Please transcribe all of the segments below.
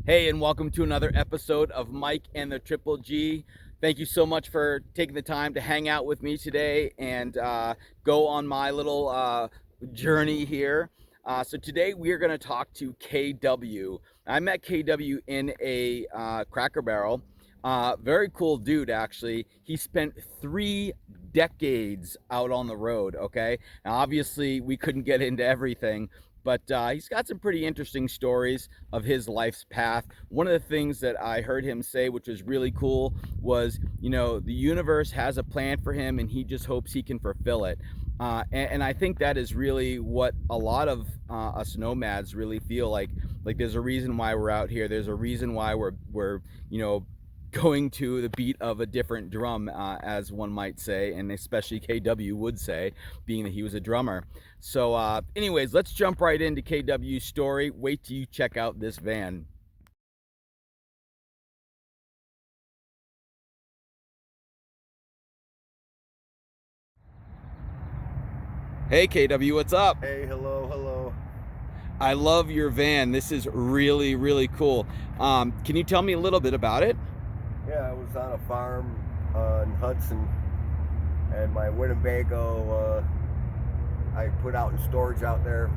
Hey, and welcome to another episode of Mike and the Triple G. Thank you so much for taking the time to hang out with me today and go on my little journey here. So today we are going to talk to KW. I met KW in a Cracker Barrel. Very cool dude, actually. He spent 3 decades out on the road. Okay, now obviously we couldn't get into everything, but he's got some pretty interesting stories of his life's path. One of the things that I heard him say, which was really cool, was, the universe has a plan for him and he just hopes he can fulfill it. And I think that is really what a lot of us nomads really feel like. Like there's a reason why we're out here. There's a reason why we're going to the beat of a different drum, as one might say, and especially KW would say, being that he was a drummer. So, anyways, let's jump right into KW's story. Wait till you check out this van. Hey, KW, what's up? Hey, hello. I love your van. This is really, really cool. Can you tell me a little bit about it? Yeah, I was on a farm in Hudson, and my Winnebago I put out in storage out there,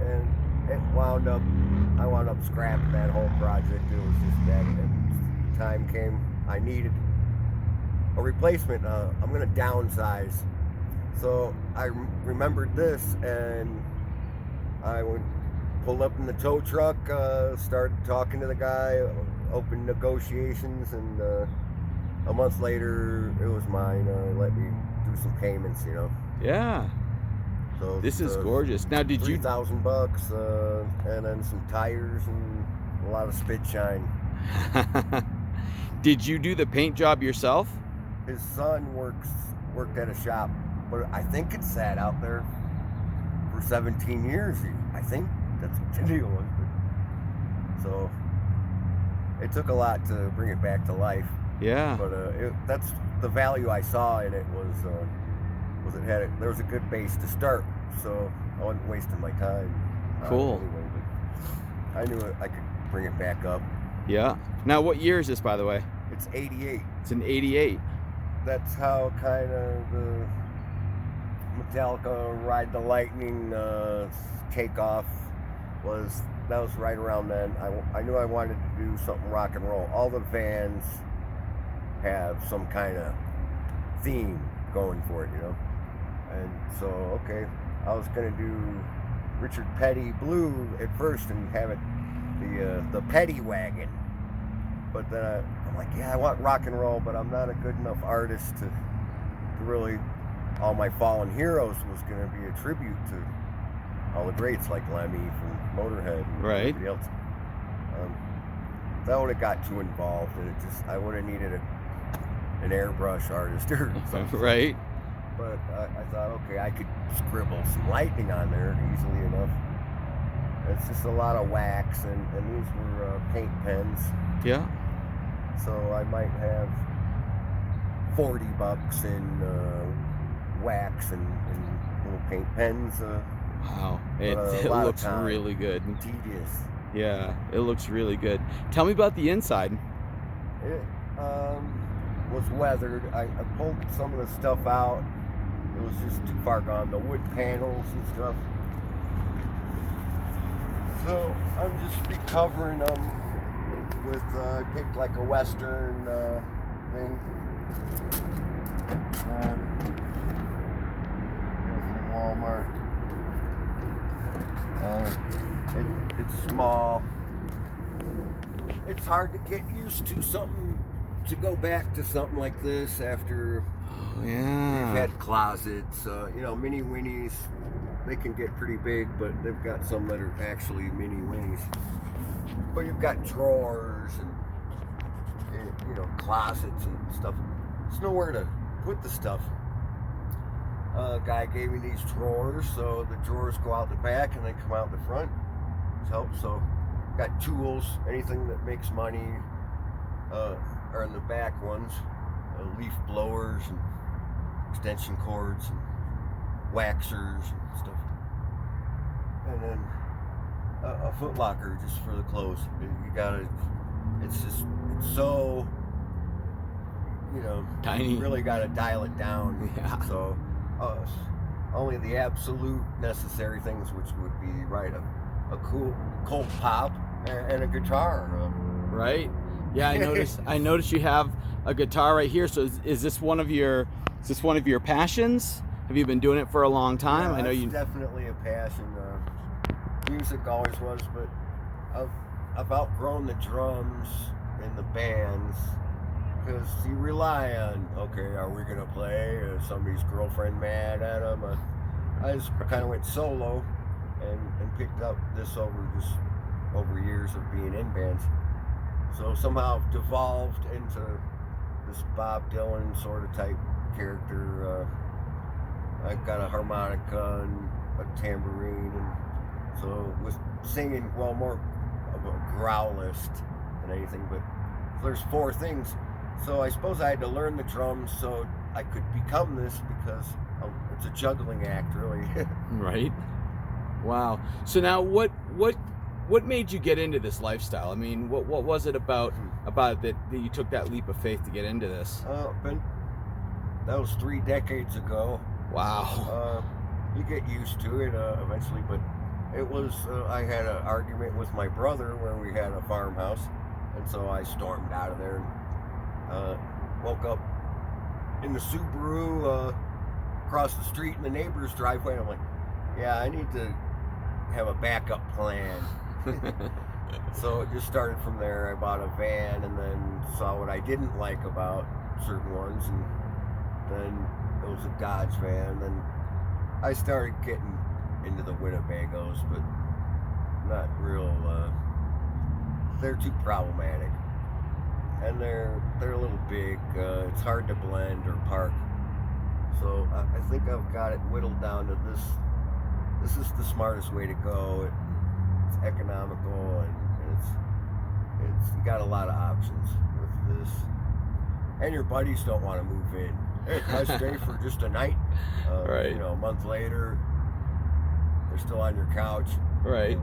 and I wound up scrapping that whole project. It was just that, and time came, I needed a replacement. I'm gonna downsize, so I remembered this, and I went pulled up in the tow truck, started talking to the guy, opened negotiations, and a month later it was mine. Let me do some payments. Yeah, So this is gorgeous. Now, did you? $3,000, and then some tires and a lot of spit shine. Did you do the paint job yourself? His son worked at a shop, but I think it sat out there for 17 years. I think that's what the deal was. So it took a lot to bring it back to life. Yeah. But that's the value I saw in it was there was a good base to start, so I wasn't wasting my time. Cool. Anyway, but I knew I could bring it back up. Yeah. Now, what year is this, by the way? It's 88. It's an 88. That's how kind of the Metallica Ride the Lightning takeoff was. That was right around then. I knew I wanted to do something rock and roll. All the vans have some kind of theme going for it. And so, okay, I was gonna do Richard Petty Blue at first and have it the Petty Wagon. But then I'm like, yeah, I want rock and roll, but I'm not a good enough artist to really. All my fallen heroes was gonna be a tribute to all the greats like Lemmy from Motorhead and everybody else. That would have got too involved, and I would have needed an airbrush artist or something. Right. But I thought, okay, I could scribble some lightning on there easily enough. It's just a lot of wax, and these were paint pens. Yeah. So I might have $40 in wax and little paint pens. Wow, it looks really good. Tedious. Yeah, it looks really good. Tell me about the inside. It was weathered. I pulled some of the stuff out. It was just too far gone. The wood panels and stuff. So I'm just recovering them with, I picked like a Western thing. From Walmart. It's small. It's hard to get used to go back to something like this after Yeah. you've had closets. Mini winnies, they can get pretty big, but they've got some that are actually mini winnies. But you've got drawers and closets and stuff. There's nowhere to put the stuff. A guy gave me these drawers, so the drawers go out the back and they come out the front. It helps. So, got tools, anything that makes money, are in the back ones. Leaf blowers and extension cords and waxers and stuff. And then a Foot Locker just for the clothes. You gotta. It's so, Tiny. you really gotta dial it down. Yeah. So only the absolute necessary things, which would be a cool Colt pop and a guitar. Right. Yeah, I noticed you have a guitar right here. So is this one of your passions? Have you been doing it for a long time? Yeah, I know you. Definitely a passion. Music always was, but I've outgrown the drums in the bands because you rely on, okay, are we gonna play? Is somebody's girlfriend mad at them? I just kind of went solo and picked up this over years of being in bands. So somehow I've devolved into this Bob Dylan sort of type character. I've got a harmonica and a tambourine, and so with singing, well, more of a growlist than anything. But there's 4 things, so I suppose I had to learn the drums so I could become this, because it's a juggling act, really. Right. Wow. So now, what made you get into this lifestyle? I mean, what was it about that you took that leap of faith to get into this? That was 3 decades ago. Wow. You get used to it eventually, but it was, I had an argument with my brother where we had a farmhouse, and so I stormed out of there and woke up in the Subaru across the street in the neighbor's driveway, and I'm like, yeah, I need to have a backup plan. So it just started from there. I bought a van and then saw what I didn't like about certain ones, and then it was a Dodge van. Then I started getting into the Winnebagos, but not real. They're too problematic, and they're a little big. It's hard to blend or park. So I think I've got it whittled down to this. This is the smartest way to go. It's economical, and it's you got a lot of options with this. And your buddies don't want to move in. Hey, can I stay for just a night? Right. A month later, they're still on your couch. Right.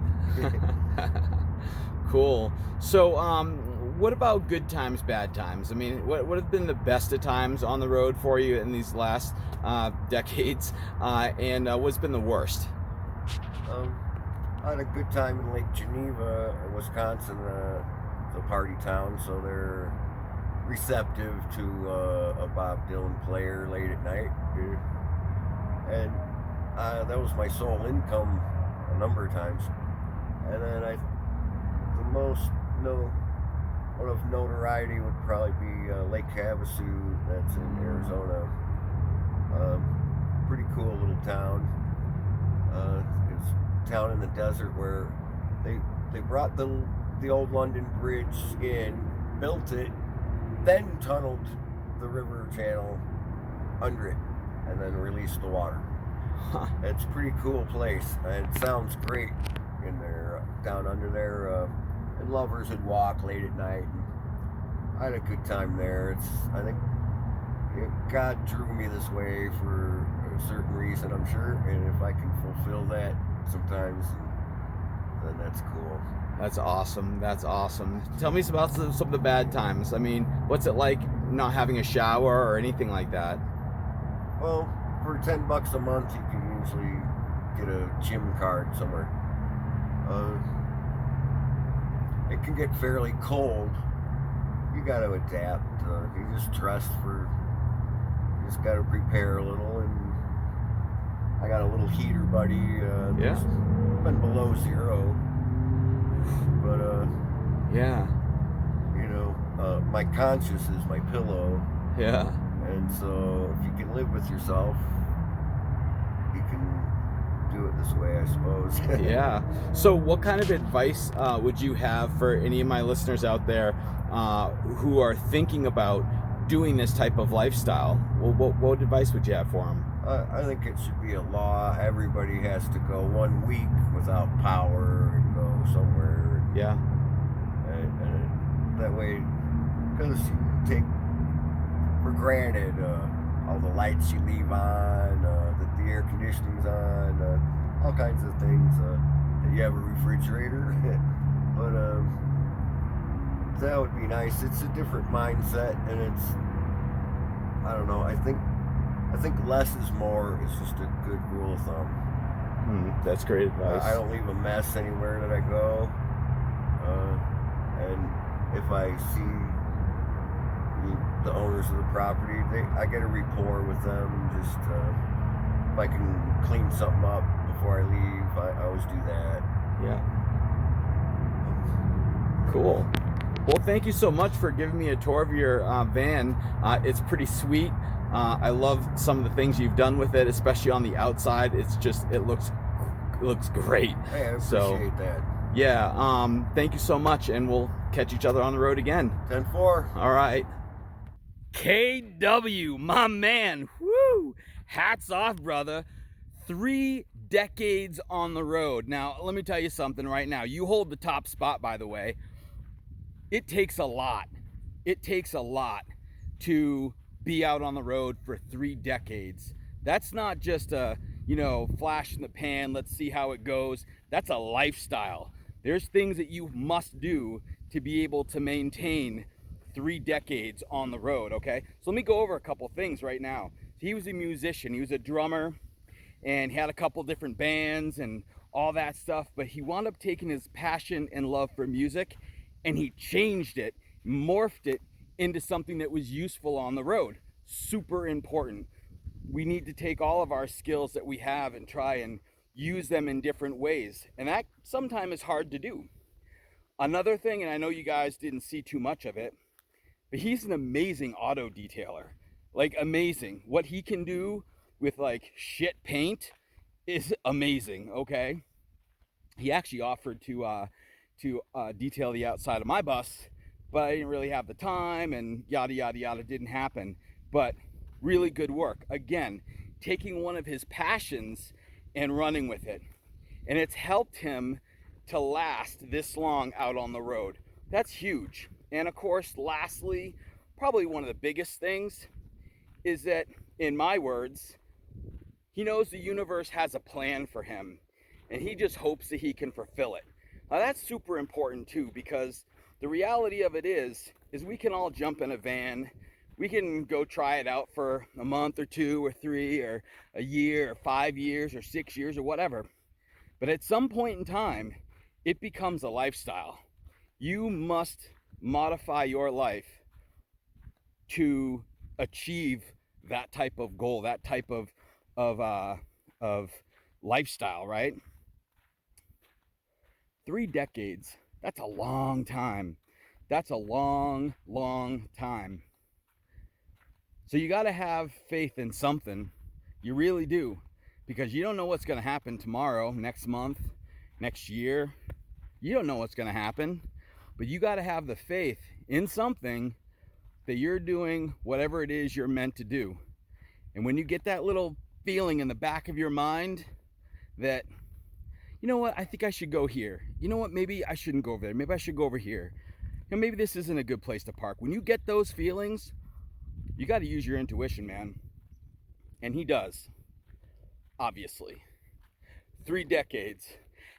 Cool. So, what about good times, bad times? I mean, what have been the best of times on the road for you in these last decades, and what's been the worst? I had a good time in Lake Geneva, Wisconsin. It's a party town, so they're receptive to a Bob Dylan player late at night, and that was my sole income a number of times. And then the most one of notoriety would probably be Lake Havasu, that's in Arizona. Pretty cool little town. It's a town in the desert where they brought the old London Bridge in, built it, then tunneled the river channel under it, and then released the water. Huh. It's a pretty cool place, and it sounds great in there, down under there. And lovers would walk late at night. And I had a good time there. I think God drew me this way for a certain reason, I'm sure, and if I can fulfill that sometimes, then that's cool. That's awesome. That's awesome. Tell me about some of the bad times. I mean, what's it like not having a shower or anything like that? Well, for $10 a month, you can usually get a gym card somewhere. It can get fairly cold. You got to adapt. You just got to prepare a little. And I got a little heater buddy. Yeah. It's been below 0. But yeah, my conscience is my pillow. Yeah. And so if you can live with yourself, you can do it this way, I suppose. Yeah. So what kind of advice would you have for any of my listeners out there who are thinking about doing this type of lifestyle? What advice would you have for them? I think it should be a law. Everybody has to go 1 week without power and go somewhere. Yeah. And that way, because you take for granted all the lights you leave on, that the air conditioning's on, all kinds of things. you have a refrigerator. But that would be nice. It's a different mindset, and it's, I don't know. I think less is more is just a good rule of thumb. That's great advice. I don't leave a mess anywhere that I go, and if I see the owners of the property, I get a rapport with them. Just if I can clean something up before I leave, I always do that. Yeah. Cool. Well, thank you so much for giving me a tour of your van. It's pretty sweet. I love some of the things you've done with it, especially on the outside. It's just, it looks great. Hey, I appreciate that. Yeah. Thank you so much, and we'll catch each other on the road again. 10-4. All right. KW, my man. Woo! Hats off, brother. 3 decades on the road. Now, let me tell you something right now. You hold the top spot, by the way. It takes a lot. It takes a lot to be out on the road for 3 decades. That's not just a, flash in the pan, let's see how it goes. That's a lifestyle. There's things that you must do to be able to maintain 3 decades on the road, okay? So let me go over a couple things right now. He was a musician, he was a drummer, and he had a couple different bands and all that stuff, but he wound up taking his passion and love for music, and he changed it, morphed it into something that was useful on the road. Super important. We need to take all of our skills that we have and try and use them in different ways, and that sometimes is hard to do. Another thing, and I know you guys didn't see too much of it, but he's an amazing auto detailer. Like, amazing. What he can do with like shit paint is amazing, okay? He actually offered to detail the outside of my bus, but I didn't really have the time, and yada yada yada, didn't happen. But really good work. Again, taking one of his passions and running with it, and it's helped him to last this long out on the road. That's huge. And of course, lastly, probably one of the biggest things is that, in my words, he knows the universe has a plan for him, and he just hopes that he can fulfill it. Now, that's super important too, because the reality of it is we can all jump in a van. We can go try it out for a month or 2 or 3 or a year or 5 years or 6 years or whatever. But at some point in time, it becomes a lifestyle. You must modify your life to achieve that type of goal, that type of lifestyle, right? 3 decades, that's a long time. That's a long, long time. So you got to have faith in something. You really do, because you don't know what's going to happen tomorrow, next month, next year. You don't know what's going to happen, but you got to have the faith in something that you're doing whatever it is you're meant to do. And when you get that little feeling in the back of your mind that, you know what, I think I should go here. You know what, maybe I shouldn't go over there. Maybe I should go over here. Maybe this isn't a good place to park. When you get those feelings, you got to use your intuition, man. And he does, obviously. 3 decades.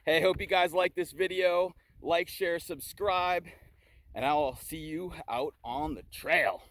Hey, I hope you guys like this video. Like, share, subscribe, and I will see you out on the trail.